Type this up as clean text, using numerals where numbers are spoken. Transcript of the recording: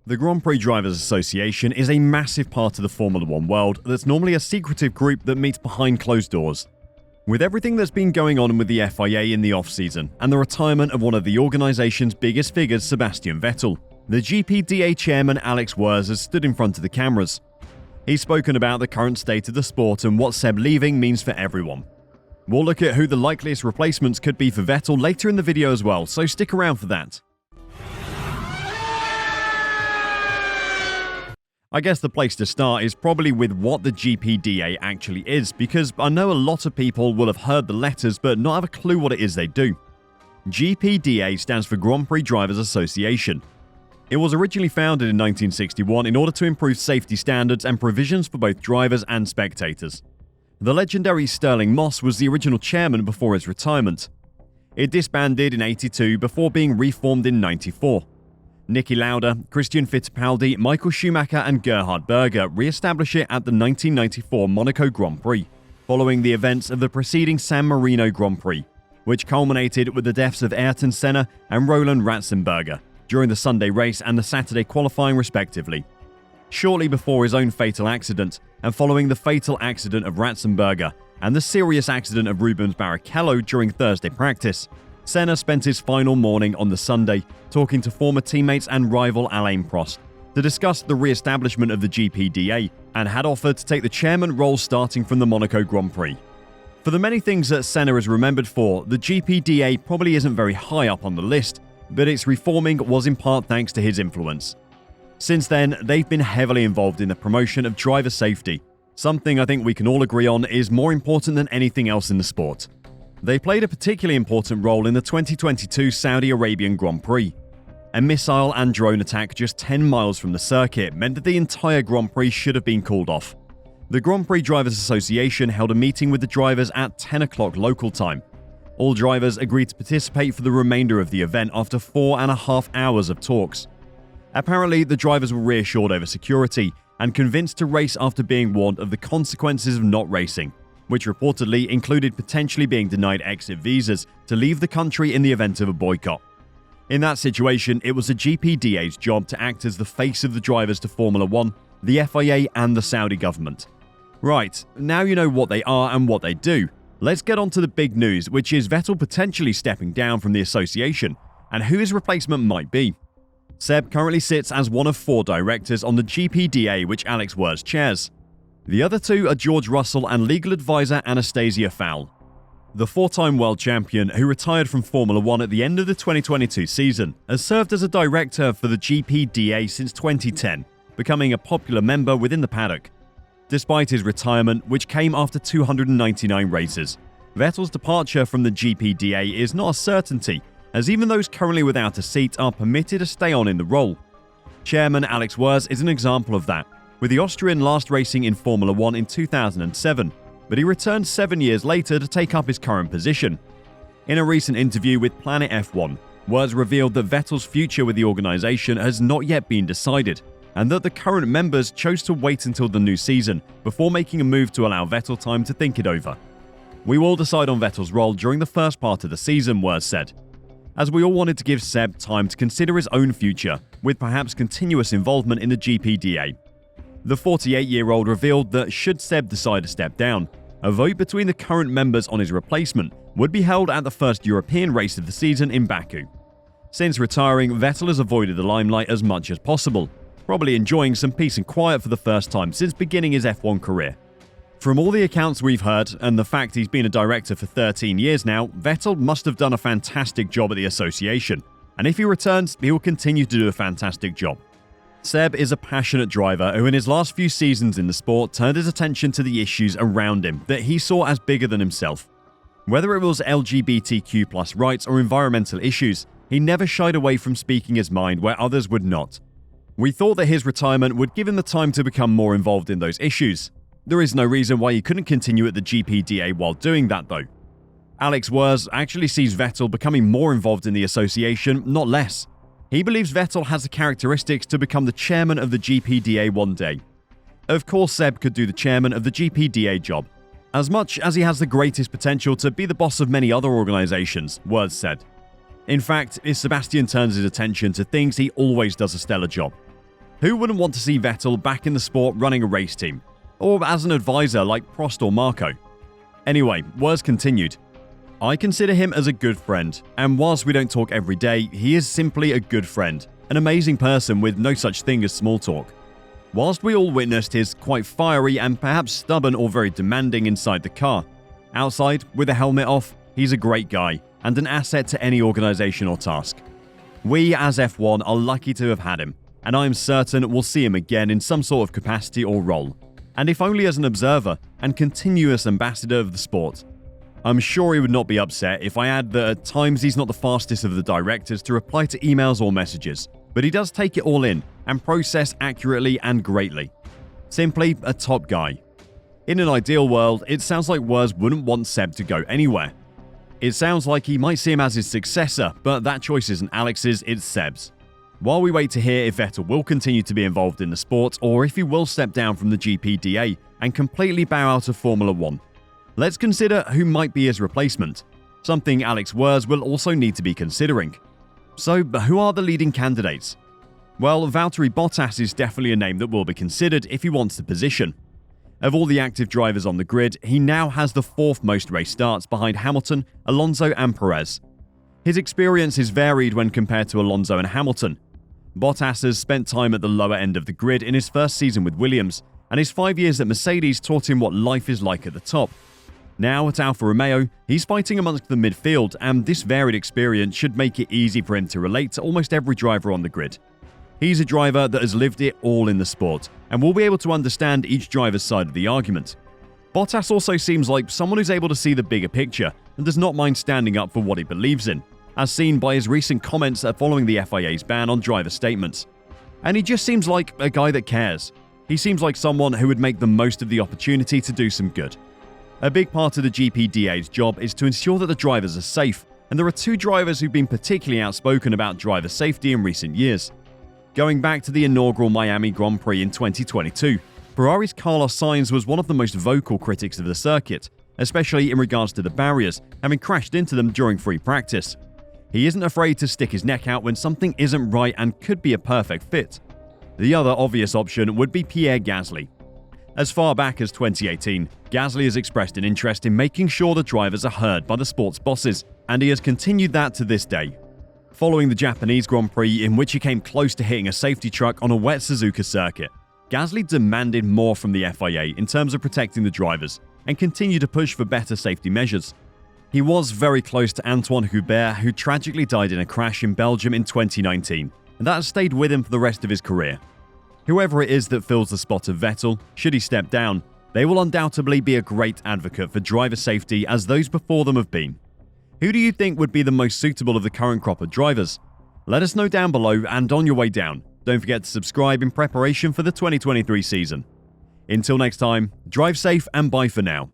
The Grand Prix Drivers Association is a massive part of the Formula One world that's normally a secretive group that meets behind closed doors. With everything that's been going on with the FIA in the off-season and the retirement of one of the organisation's biggest figures, Sebastian Vettel, the GPDA chairman Alex Wurz has stood in front of the cameras. He's spoken about the current state of the sport and what Seb leaving means for everyone. We'll look at who the likeliest replacements could be for Vettel later in the video as well, so stick around for that. I guess the place to start is probably with what the GPDA actually is, because I know a lot of people will have heard the letters but not have a clue what it is they do. GPDA stands for Grand Prix Drivers Association. It was originally founded in 1961 in order to improve safety standards and provisions for both drivers and spectators. The legendary Sterling Moss was the original chairman before his retirement. It disbanded in '82 before being reformed in '94. Niki Lauda, Christian Fittipaldi, Michael Schumacher and Gerhard Berger re-established it at the 1994 Monaco Grand Prix, following the events of the preceding San Marino Grand Prix, which culminated with the deaths of Ayrton Senna and Roland Ratzenberger during the Sunday race and the Saturday qualifying respectively. Shortly before his own fatal accident, and following the fatal accident of Ratzenberger and the serious accident of Rubens Barrichello during Thursday practice, Senna spent his final morning on the Sunday talking to former teammates and rival Alain Prost to discuss the re-establishment of the GPDA and had offered to take the chairman role starting from the Monaco Grand Prix. For the many things that Senna is remembered for, the GPDA probably isn't very high up on the list, but its reforming was in part thanks to his influence. Since then, they've been heavily involved in the promotion of driver safety, something I think we can all agree on is more important than anything else in the sport. They played a particularly important role in the 2022 Saudi Arabian Grand Prix. A missile and drone attack just 10 miles from the circuit meant that the entire Grand Prix should have been called off. The Grand Prix Drivers Association held a meeting with the drivers at 10 o'clock local time. All drivers agreed to participate for the remainder of the event after 4.5 hours of talks. Apparently, the drivers were reassured over security and convinced to race after being warned of the consequences of not racing, which reportedly included potentially being denied exit visas to leave the country in the event of a boycott. In that situation, it was the GPDA's job to act as the face of the drivers to Formula One, the FIA and the Saudi government. Right, now you know what they are and what they do, let's get on to the big news, which is Vettel potentially stepping down from the association, and who his replacement might be. Seb currently sits as one of 4 directors on the GPDA, which Alex Wurz chairs. The other 2 are George Russell and legal advisor Anastasia Fowl. The 4-time world champion, who retired from Formula One at the end of the 2022 season, has served as a director for the GPDA since 2010, becoming a popular member within the paddock. Despite his retirement, which came after 299 races, Vettel's departure from the GPDA is not a certainty, as even those currently without a seat are permitted to stay on in the role. Chairman Alex Wurz is an example of that, with the Austrian last racing in Formula One in 2007, but he returned 7 years later to take up his current position. In a recent interview with Planet F1, Wurz revealed that Vettel's future with the organisation has not yet been decided, and that the current members chose to wait until the new season before making a move to allow Vettel time to think it over. "We will decide on Vettel's role during the first part of the season," Wurz said, as we all wanted to give Seb time to consider his own future, with perhaps continuous involvement in the GPDA. The 48-year-old revealed that should Seb decide to step down, a vote between the current members on his replacement would be held at the first European race of the season in Baku. Since retiring, Vettel has avoided the limelight as much as possible, probably enjoying some peace and quiet for the first time since beginning his F1 career. From all the accounts we've heard, and the fact he's been a director for 13 years now, Vettel must have done a fantastic job at the association, and if he returns, he will continue to do a fantastic job. Seb is a passionate driver who in his last few seasons in the sport turned his attention to the issues around him that he saw as bigger than himself. Whether it was LGBTQ+ rights or environmental issues, he never shied away from speaking his mind where others would not. We thought that his retirement would give him the time to become more involved in those issues. There is no reason why he couldn't continue at the GPDA while doing that though. Alex Wurz actually sees Vettel becoming more involved in the association, not less. He believes Vettel has the characteristics to become the chairman of the GPDA one day. Of course, Seb could do the chairman of the GPDA job, as much as he has the greatest potential to be the boss of many other organizations, Wurz said. In fact, if Sebastian turns his attention to things, he always does a stellar job. Who wouldn't want to see Vettel back in the sport running a race team? Or as an advisor like Prost or Marco? Anyway, Wurz continued, I consider him as a good friend, and whilst we don't talk every day, he is simply a good friend, an amazing person with no such thing as small talk. Whilst we all witnessed his quite fiery and perhaps stubborn or very demanding inside the car, outside, with a helmet off, he's a great guy and an asset to any organisation or task. We as F1 are lucky to have had him, and I am certain we'll see him again in some sort of capacity or role, and if only as an observer and continuous ambassador of the sport. I'm sure he would not be upset if I add that at times he's not the fastest of the directors to reply to emails or messages, but he does take it all in and process accurately and greatly. Simply a top guy. In an ideal world, it sounds like Wurz wouldn't want Seb to go anywhere. It sounds like he might see him as his successor, but that choice isn't Alex's, it's Seb's. While we wait to hear if Vettel will continue to be involved in the sport or if he will step down from the GPDA and completely bow out of Formula 1, let's consider who might be his replacement, something Alex Wurz will also need to be considering. So, who are the leading candidates? Well, Valtteri Bottas is definitely a name that will be considered if he wants the position. Of all the active drivers on the grid, he now has the 4th most race starts behind Hamilton, Alonso and Perez. His experience is varied when compared to Alonso and Hamilton. Bottas has spent time at the lower end of the grid in his first season with Williams, and his 5 years at Mercedes taught him what life is like at the top. Now at Alfa Romeo, he's fighting amongst the midfield, and this varied experience should make it easy for him to relate to almost every driver on the grid. He's a driver that has lived it all in the sport, and will be able to understand each driver's side of the argument. Bottas also seems like someone who's able to see the bigger picture and does not mind standing up for what he believes in, as seen by his recent comments following the FIA's ban on driver statements. And he just seems like a guy that cares. He seems like someone who would make the most of the opportunity to do some good. A big part of the GPDA's job is to ensure that the drivers are safe, and there are 2 drivers who've been particularly outspoken about driver safety in recent years. Going back to the inaugural Miami Grand Prix in 2022, Ferrari's Carlos Sainz was one of the most vocal critics of the circuit, especially in regards to the barriers, having crashed into them during free practice. He isn't afraid to stick his neck out when something isn't right and could be a perfect fit. The other obvious option would be Pierre Gasly. As far back as 2018, Gasly has expressed an interest in making sure the drivers are heard by the sport's bosses, and he has continued that to this day. Following the Japanese Grand Prix, in which he came close to hitting a safety truck on a wet Suzuka circuit, Gasly demanded more from the FIA in terms of protecting the drivers, and continued to push for better safety measures. He was very close to Antoine Hubert, who tragically died in a crash in Belgium in 2019, and that has stayed with him for the rest of his career. Whoever it is that fills the spot of Vettel, should he step down, they will undoubtedly be a great advocate for driver safety as those before them have been. Who do you think would be the most suitable of the current crop of drivers? Let us know down below, and on your way down, don't forget to subscribe in preparation for the 2023 season. Until next time, drive safe and bye for now.